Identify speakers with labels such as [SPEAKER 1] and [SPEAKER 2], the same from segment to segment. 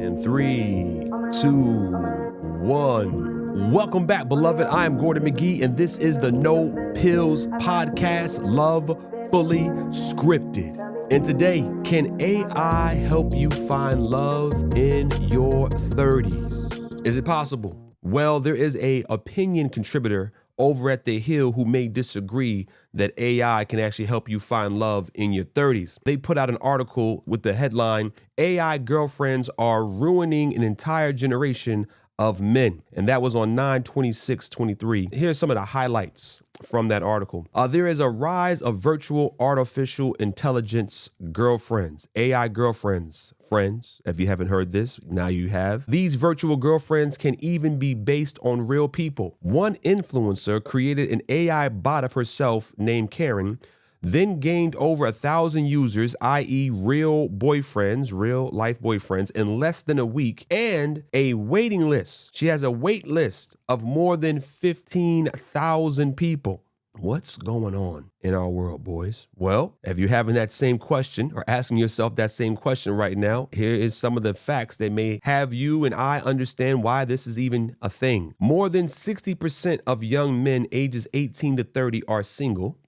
[SPEAKER 1] And 3, 2, 1. Welcome back, beloved. I am Gordon McGee, and this is the No Pills Podcast, Love Fully Scripted. And today, can AI help you find love in your 30s? Is it possible? Well, there is an opinion contributor over at The Hill who may disagree that AI can actually help you find love in your 30s. They put out an article with the headline, AI girlfriends are ruining an entire generation of men. And that was on 9/26/23. Here's some of the highlights from that article. There is a rise of virtual artificial intelligence girlfriends, AI girlfriends. Friends, if you haven't heard this, now you have. These virtual girlfriends can even be based on real people. One influencer created an AI bot of herself named Karen, then gained over 1,000 users, i.e. real boyfriends, real life boyfriends, in less than a week, and a waiting list. She has a wait list of more than 15,000 people. What's going on in our world, boys? Well, if you're having that same question or asking yourself that same question right now, here is some of the facts that may have you and I understand why this is even a thing. More than 60% of young men ages 18 to 30 are single,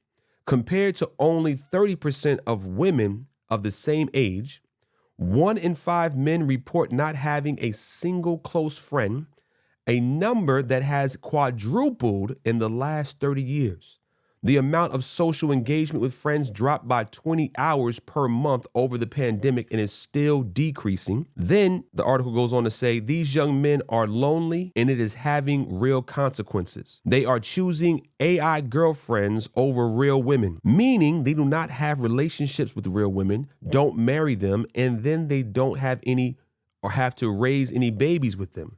[SPEAKER 1] compared to only 30% of women of the same age. 1 in 5 men report not having a single close friend, a number that has quadrupled in the last 30 years. The amount of social engagement with friends dropped by 20 hours per month over the pandemic and is still decreasing. Then the article goes on to say these young men are lonely and it is having real consequences. They are choosing AI girlfriends over real women, meaning they do not have relationships with real women, don't marry them, and then they don't have any or have to raise any babies with them.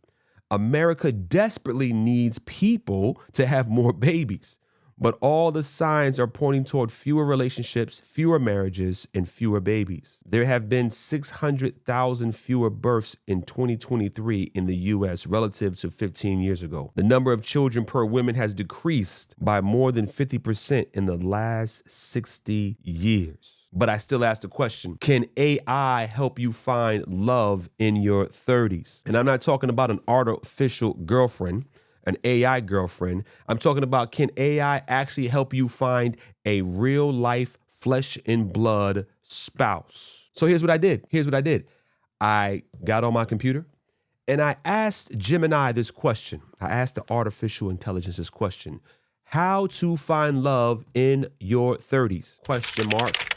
[SPEAKER 1] America desperately needs people to have more babies, but all the signs are pointing toward fewer relationships, fewer marriages, and fewer babies. There have been 600,000 fewer births in 2023 in the U.S. relative to 15 years ago. The number of children per woman has decreased by more than 50% in the last 60 years. But I still ask the question, can AI help you find love in your 30s? And I'm not talking about an artificial girlfriend, an AI girlfriend. I'm talking about, can AI actually help you find a real life flesh and blood spouse? So here's what I did. I got on my computer and I asked Gemini this question. I asked the artificial intelligence this question. How to find love in your 30s? Question mark.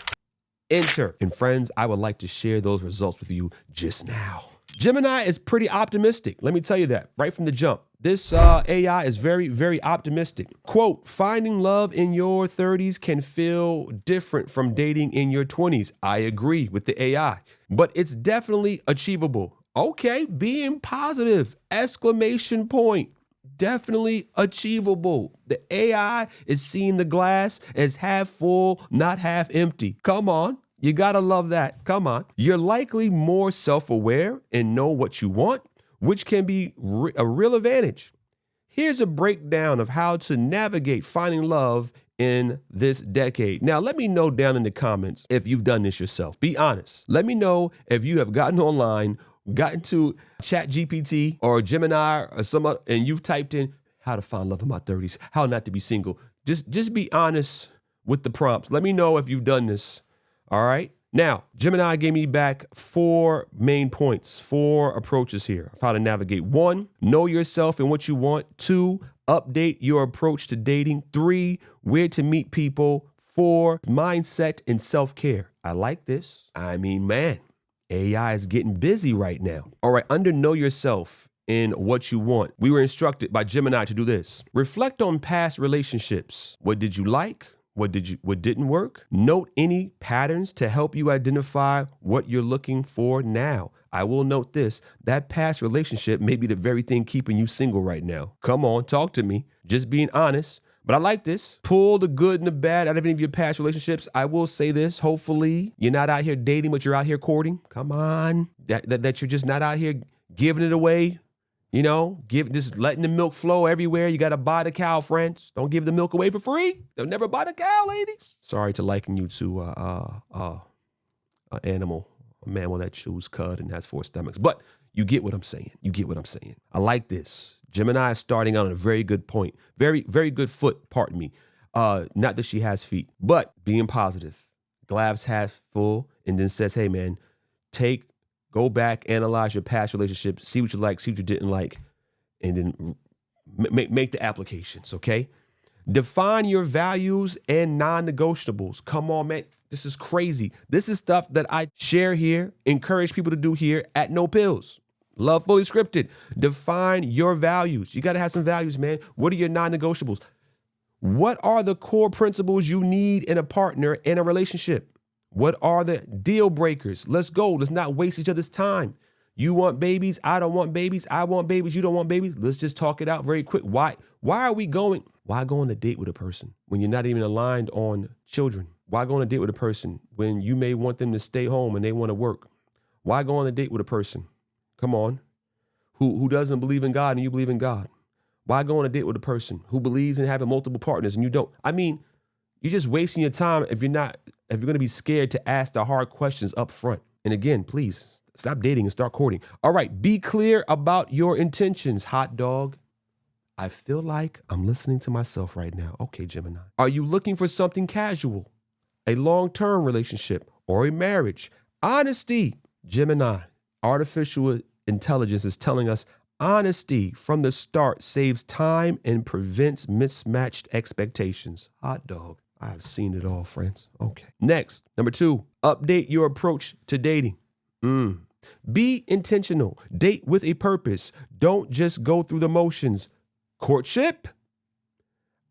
[SPEAKER 1] Enter. And friends, I would like to share those results with you just now. Gemini is pretty optimistic. Let me tell you that right from the jump. This AI is very, very optimistic. Quote, finding love in your 30s can feel different from dating in your 20s. I agree with the AI, but it's definitely achievable. Okay, being positive, exclamation point. Definitely achievable. The AI is seeing the glass as half full, not half empty. Come on. You gotta love that. Come on. You're likely more self-aware and know what you want, which can be a real advantage. Here's a breakdown of how to navigate finding love in this decade. Now, let me know down in the comments if you've done this yourself. Be honest. Let me know if you have gotten online, gotten to ChatGPT or Gemini or some other, and you've typed in how to find love in my 30s, how not to be single. Just be honest with the prompts. Let me know if you've done this. All right. Now, Gemini gave me back 4 main points, 4 approaches here of how to navigate. 1, know yourself and what you want. 2, update your approach to dating. 3, where to meet people. 4, mindset and self-care. I like this. I mean, man, AI is getting busy right now. All right, under know yourself and what you want, we were instructed by Gemini to do this. Reflect on past relationships. What did you like? What didn't work? Note any patterns to help you identify what you're looking for now. I will note this, that past relationship may be the very thing keeping you single right now. Come on, talk to me. Just being honest. But I like this. Pull the good and the bad out of any of your past relationships. I will say this. Hopefully you're not out here dating, but you're out here courting. Come on. That you're just not out here giving it away. You know, just letting the milk flow everywhere. You got to buy the cow, friends. Don't give the milk away for free. They'll never buy the cow, ladies. Sorry to liken you to an animal, a mammal that chews cud and has 4 stomachs. But You get what I'm saying. You get what I'm saying. I like this. Gemini is starting out on a very good point. Very, very good foot, pardon me. Not that she has feet, but being positive. Glass half full, and then says, hey, man, go back, analyze your past relationships, see what you like, see what you didn't like, and then make the applications, okay? Define your values and non-negotiables. Come on, man. This is crazy. This is stuff that I share here, encourage people to do here at No Pills. Love Fully Scripted. Define your values. You got to have some values, man. What are your non-negotiables? What are the core principles you need in a partner in a relationship? What are the deal breakers? Let's go. Let's not waste each other's time. You want babies. I don't want babies. I want babies. You don't want babies. Let's just talk it out very quick. Why go on a date with a person when you're not even aligned on children? Why go on a date with a person when you may want them to stay home and they want to work? Why go on a date with a person? Come on. Who doesn't believe in God and you believe in God? Why go on a date with a person who believes in having multiple partners and you don't? I mean, you're just wasting your time if you're going to be scared to ask the hard questions up front. And again, please stop dating and start courting. All right, be clear about your intentions, hot dog. I feel like I'm listening to myself right now. Okay, Gemini. Are you looking for something casual, a long-term relationship, or a marriage? Honesty, Gemini. Artificial intelligence is telling us honesty from the start saves time and prevents mismatched expectations. Hot dog. I've seen it all, friends. Okay. Next, number 2, update your approach to dating. Be intentional. Date with a purpose. Don't just go through the motions. Courtship?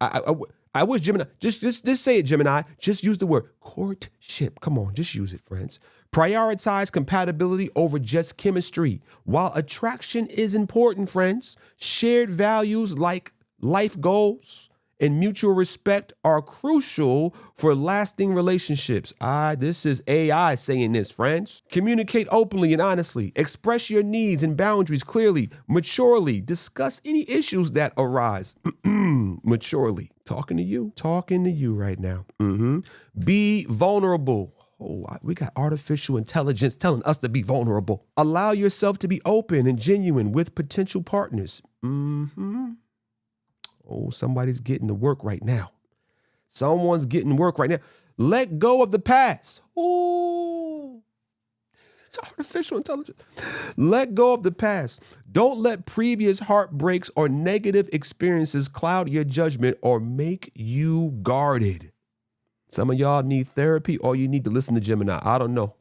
[SPEAKER 1] I wish Gemini, just say it, Gemini. Just use the word courtship. Come on, just use it, friends. Prioritize compatibility over just chemistry. While attraction is important, friends, shared values like life goals and mutual respect are crucial for lasting relationships. This is AI saying this, friends. Communicate openly and honestly. Express your needs and boundaries clearly, maturely. Discuss any issues that arise. Maturely. Talking to you right now. Be vulnerable. We got artificial intelligence telling us to be vulnerable. Allow yourself to be open and genuine with potential partners. Somebody's getting to work right now. Someone's getting work right now. Let go of the past. It's artificial intelligence. Let go of the past. Don't let previous heartbreaks or negative experiences cloud your judgment or make you guarded. Some of y'all need therapy or you need to listen to Gemini. I don't know.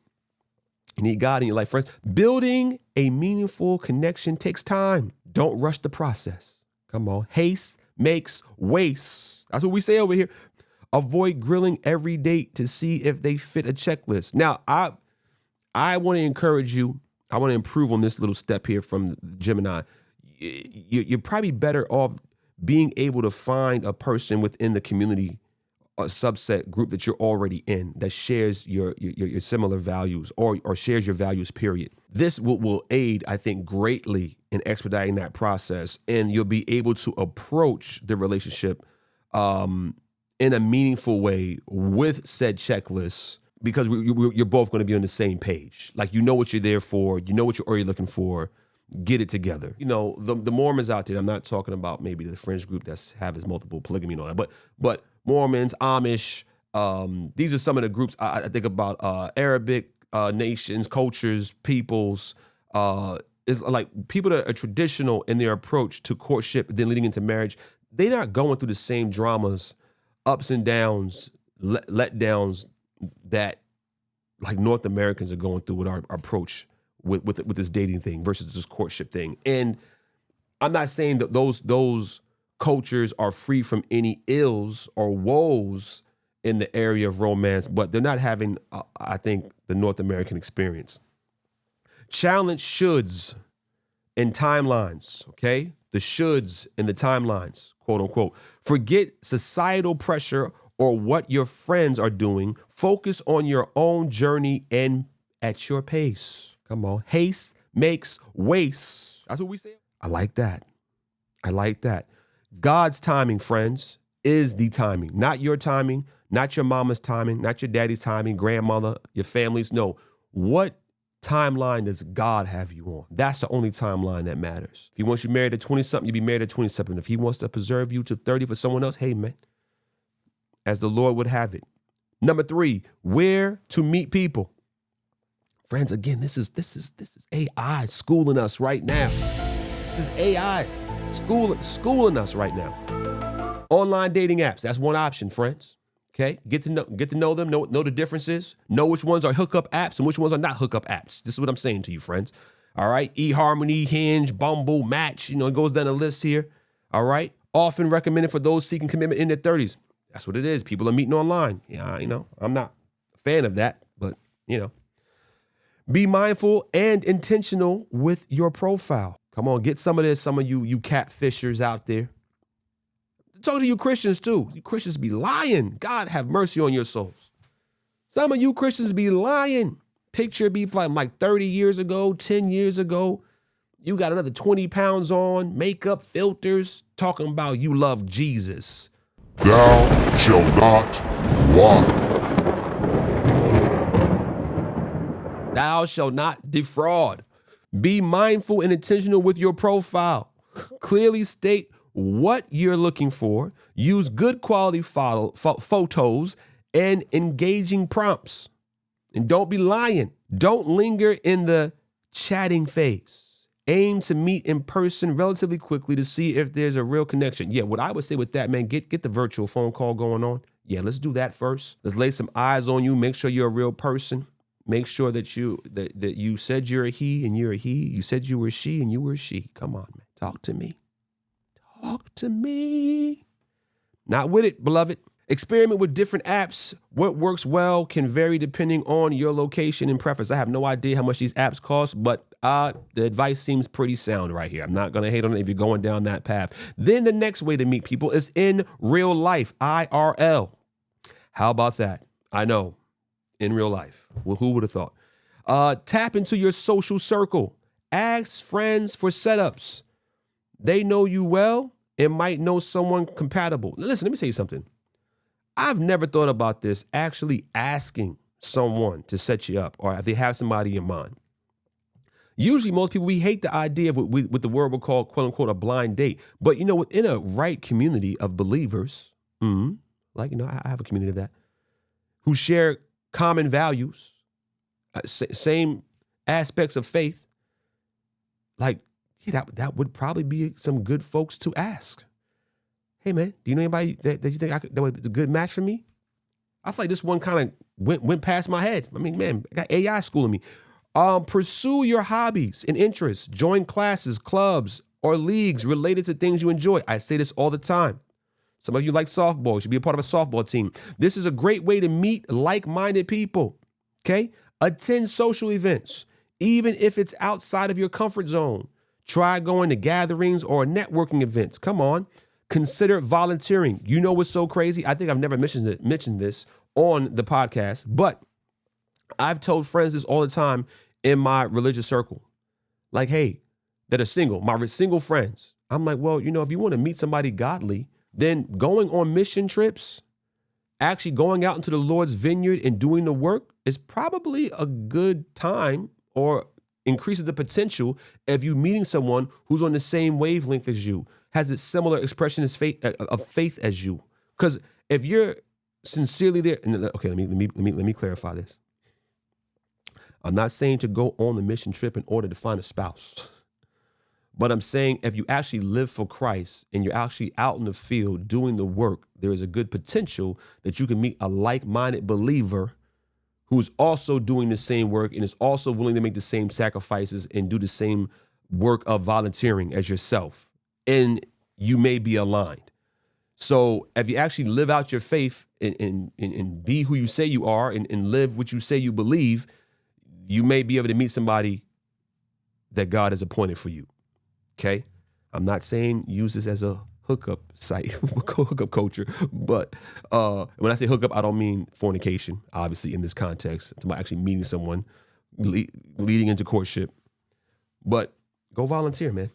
[SPEAKER 1] You need God in your life, friends. Building a meaningful connection takes time. Don't rush the process. Come on. Haste makes waste. That's what we say over here. Avoid grilling every date to see if they fit a checklist. Now, I want to encourage you. I want to improve on this little step here from Gemini. You're probably better off being able to find a person within the community, a subset group that you're already in that shares your similar values or shares your values, period. This will aid, I think, greatly in expediting that process, and you'll be able to approach the relationship in a meaningful way with said checklists because you're both going to be on the same page. Like, you know what you're there for, you know what you're already looking for. Get it together. You know, the Mormons out there, I'm not talking about maybe the fringe group that's have his multiple polygamy and all that, but Mormons, Amish, these are some of the groups I think about. Arabic nations, cultures, peoples, is like people that are traditional in their approach to courtship, then leading into marriage. They're not going through the same dramas, ups and downs, letdowns that like North Americans are going through with our approach with this dating thing versus this courtship thing. And I'm not saying that those cultures are free from any ills or woes in the area of romance, but they're not having, I think, the North American experience. Challenge shoulds and timelines, okay? The shoulds and the timelines, quote unquote. Forget societal pressure or what your friends are doing. Focus on your own journey and at your pace. Come on. Haste makes waste. That's what we say. I like that. God's timing, friends, is the timing. Not your timing, not your mama's timing, not your daddy's timing, grandmother, your family's. No. What timeline does God have you on? That's the only timeline that matters. If he wants you married at 20-something, you be married at 20-something. If he wants to preserve you to 30 for someone else, hey, man, as the Lord would have it. Number 3, where to meet people. Friends, again, this is AI schooling us right now. This is AI schooling us right now. Online dating apps, that's one option, friends. Okay, get to know them, know the differences, know which ones are hookup apps and which ones are not hookup apps. This is what I'm saying to you, friends. All right, eHarmony, Hinge, Bumble, Match, it goes down the list here. All right, often recommended for those seeking commitment in their 30s. That's what it is. People are meeting online. Yeah, I'm not a fan of that, but be mindful and intentional with your profile. Come on, get some of this. Some of you catfishers out there. Talk to you Christians too. You Christians be lying. God have mercy on your souls. Some of you Christians be lying. Picture be from like 30 years ago, 10 years ago. You got another 20 pounds on, makeup, filters, talking about you love Jesus.
[SPEAKER 2] Thou shalt not lie.
[SPEAKER 1] Thou shalt not defraud. Be mindful and intentional with your profile. Clearly state what you're looking for. Use good quality photos and engaging prompts. And don't be lying. Don't linger in the chatting phase. Aim to meet in person relatively quickly to see if there's a real connection. Yeah, what I would say with that, man, get the virtual phone call going on. Yeah, let's do that first. Let's lay some eyes on you. Make sure you're a real person. Make sure that you said you're a he and you're a he. You said you were a she and you were a she. Come on, man. Talk to me. Talk to me. Not with it, beloved. Experiment with different apps. What works well can vary depending on your location and preference. I have no idea how much these apps cost, but the advice seems pretty sound right here. I'm not going to hate on it if you're going down that path. Then the next way to meet people is in real life, IRL. How about that? I know, in real life. Well, who would have thought? Tap into your social circle. Ask friends for setups. They know you well and might know someone compatible. Listen, let me tell you something. I've never thought about this, actually asking someone to set you up or if they have somebody in mind. Usually most people, we hate the idea of what the word will call, quote unquote, a blind date. But, within a right community of believers, I have a community of that, who share common values, same aspects of faith, that would probably be some good folks to ask. Hey, man, do you know anybody that you think that was a good match for me? I feel like this one kind of went past my head. I mean, man, I got AI schooling me. Pursue your hobbies and interests. Join classes, clubs, or leagues related to things you enjoy. I say this all the time. Some of you like softball. You should be a part of a softball team. This is a great way to meet like-minded people, okay? Attend social events, even if it's outside of your comfort zone. Try going to gatherings or networking events. Come on. Consider volunteering. You know what's so crazy? I think I've never mentioned this on the podcast, but I've told friends this all the time in my religious circle. Like, hey, that are single, my single friends. I'm like, well, if you want to meet somebody godly, then going on mission trips, actually going out into the Lord's vineyard and doing the work is probably a good time or increases the potential of you meeting someone who's on the same wavelength as you, has a similar expression of faith as you. Because if you're sincerely there, okay, let me clarify this. I'm not saying to go on the mission trip in order to find a spouse. But I'm saying if you actually live for Christ and you're actually out in the field doing the work, there is a good potential that you can meet a like-minded believer who's also doing the same work and is also willing to make the same sacrifices and do the same work of volunteering as yourself. And you may be aligned. So if you actually live out your faith and be who you say you are and live what you say you believe, you may be able to meet somebody that God has appointed for you. Okay? I'm not saying use this as a hookup site, hookup culture, but when I say hookup, I don't mean fornication, obviously, in this context. It's about actually meeting someone, leading into courtship. But go volunteer, man.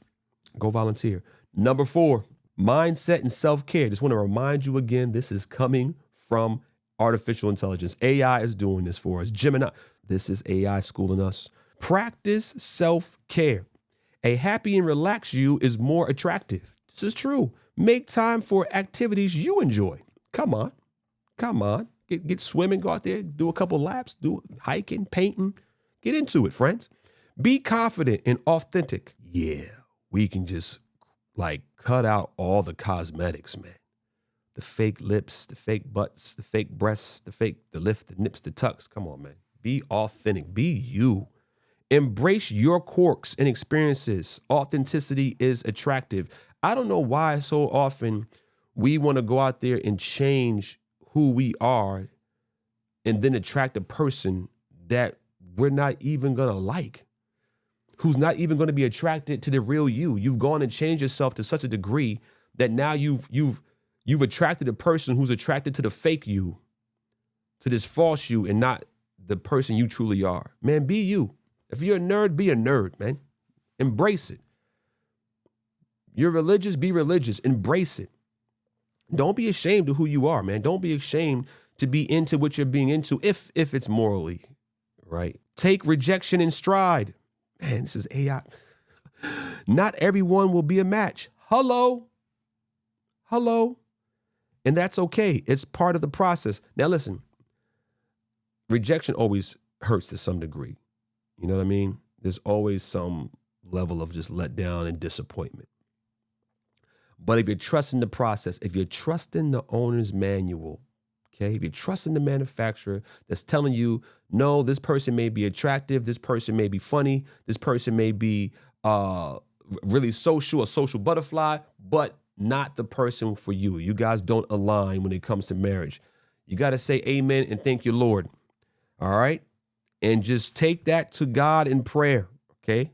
[SPEAKER 1] Go volunteer. Number 4, mindset and self-care. Just want to remind you again, this is coming from artificial intelligence. AI is doing this for us. Gemini, this is AI schooling us. Practice self-care. A happy and relaxed you is more attractive. This is true. Make time for activities you enjoy. Come on. Get swimming, go out there, do a couple laps, do hiking, painting. Get into it, friends. Be confident and authentic. Yeah, we can just cut out all the cosmetics, man. The fake lips, the fake butts, the fake breasts, the lift, the nips, the tucks. Come on, man. Be authentic. Be you. Embrace your quirks and experiences. Authenticity is attractive. I don't know why so often we want to go out there and change who we are and then attract a person that we're not even going to like, who's not even going to be attracted to the real you. You've gone and changed yourself to such a degree that now you've attracted a person who's attracted to the fake you, to this false you, and not the person you truly are. Man, be you. If you're a nerd, be a nerd, man. Embrace it. You're religious, be religious. Embrace it. Don't be ashamed of who you are, man. Don't be ashamed to be into what you're being into if it's morally right. Take rejection in stride. Man, this is AI. Not everyone will be a match. Hello. And that's okay. It's part of the process. Now listen, rejection always hurts to some degree. You know what I mean? There's always some level of just letdown and disappointment. But if you're trusting the process, if you're trusting the owner's manual, okay, if you're trusting the manufacturer that's telling you, no, this person may be attractive, this person may be funny, this person may be really social, a social butterfly, but not the person for you. You guys don't align when it comes to marriage. You got to say amen and thank you, Lord. All right? And just take that to God in prayer, okay?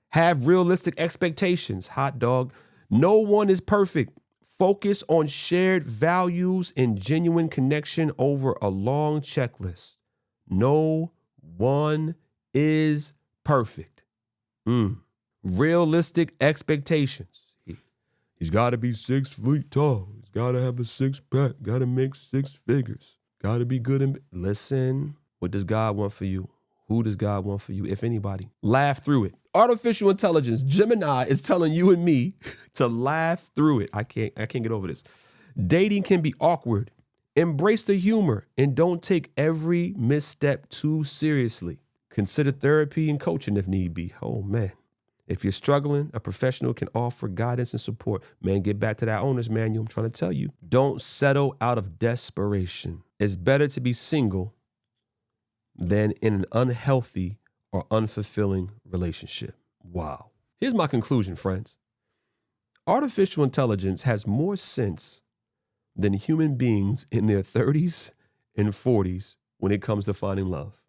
[SPEAKER 1] Have realistic expectations, hot dog. No one is perfect. Focus on shared values and genuine connection over a long checklist. No one is perfect. Realistic expectations. He's got to be 6 feet tall. He's got to have a six-pack. Got to make 6 figures. Got to be good. Listen, what does God want for you? Who does God want for you, if anybody? Laugh through it. Artificial intelligence, Gemini, is telling you and me to laugh through it. I can't get over this. Dating can be awkward. Embrace the humor and don't take every misstep too seriously. Consider therapy and coaching if need be. Oh, man. If you're struggling, a professional can offer guidance and support. Man, get back to that owner's manual. I'm trying to tell you. Don't settle out of desperation. It's better to be single than in an unhealthy or unfulfilling relationship. Wow. Here's my conclusion, friends. Artificial intelligence has more sense than human beings in their 30s and 40s when it comes to finding love.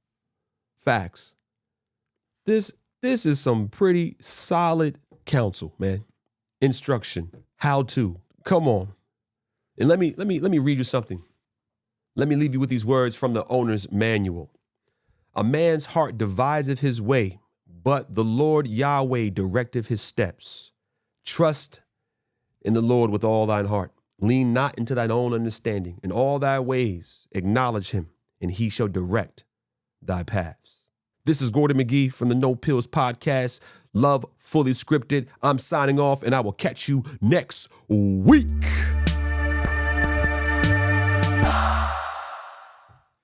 [SPEAKER 1] Facts. This is some pretty solid counsel, man. Instruction. How to. Come on. And let me read you something. Let me leave you with these words from the owner's manual. A man's heart deviseth his way, but the Lord Yahweh directeth his steps. Trust in the Lord with all thine heart. Lean not into thine own understanding. In all thy ways acknowledge him, and he shall direct thy paths. This is Gordon McGee from the No Pills Podcast. Love Fully Scripted. I'm signing off, and I will catch you next week.